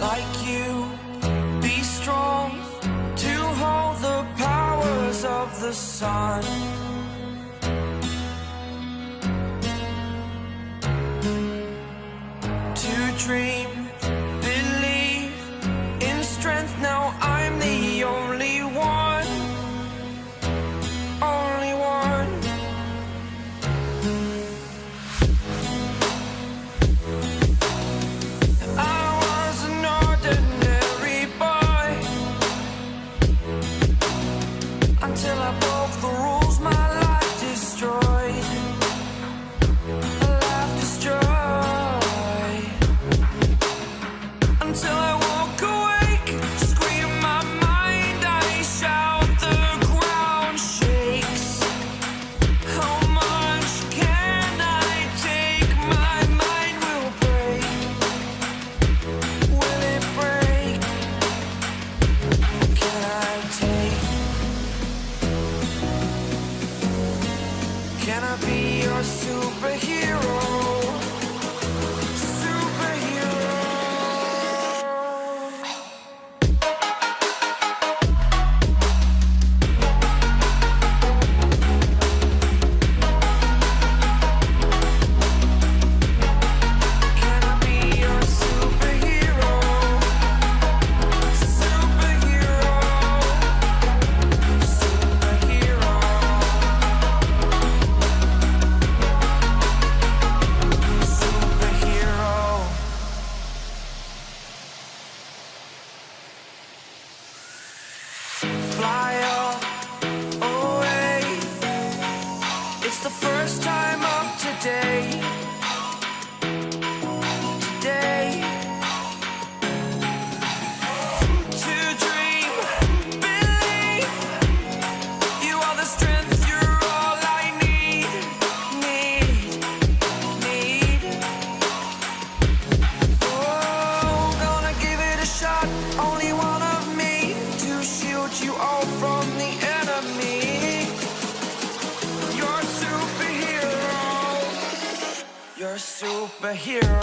like you. Be strong to hold the powers of the sun. To dream, believe in strength. Now I'm the only one, only one. I was an ordinary boy until I broke the rules. My life destroyed, a life destroyed. Until I walk awake, scream my mind, I shout, the ground shakes. How much can I take? My mind will break. Will it break? Can I take? Can I be your superhero? Fly up away. It's the first time of today. Today. To dream, believe. You are the strength, you're all I need. Need. Oh, gonna give it a shot. Only one of me to shield you all from the enemy. You're a superhero. You're a superhero.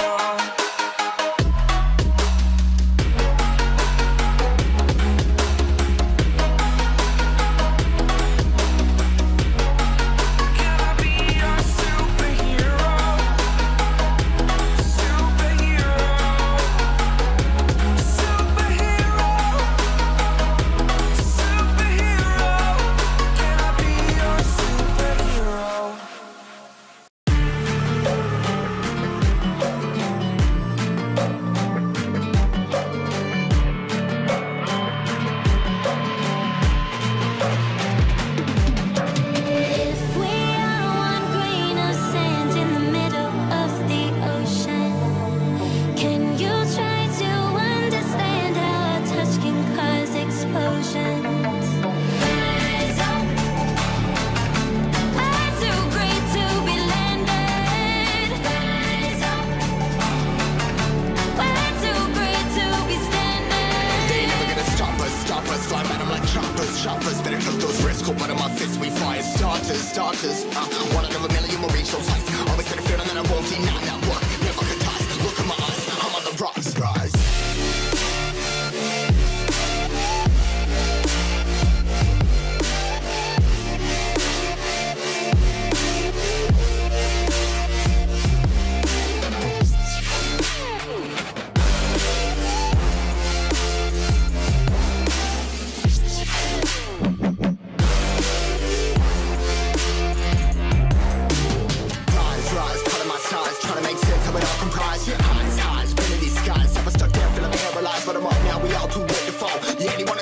Can I be your superhero? Superhero. Superhero. Superhero. Can I be your superhero? If we are one grain of sand in the middle of the ocean, can you try to understand how a touch can cause explosions? Rise up, we're too great to be landed. Rise up, we're too great to be standing. They never gonna stop us, fly at 'em like choppers, better cook those risks, cold blood in my fists, we fire starters, one out of a million will reach those heights, always had a feeling that I won't deny that work, never could die, look in my eyes, I'm on the rocks, rise. Rise, put in my size, trying to make sense of it all comprise. Yeah, eyes, spinning these skies, never stuck there, feeling paralyzed, but I'm up now, we all too late to fall. Yeah, anyone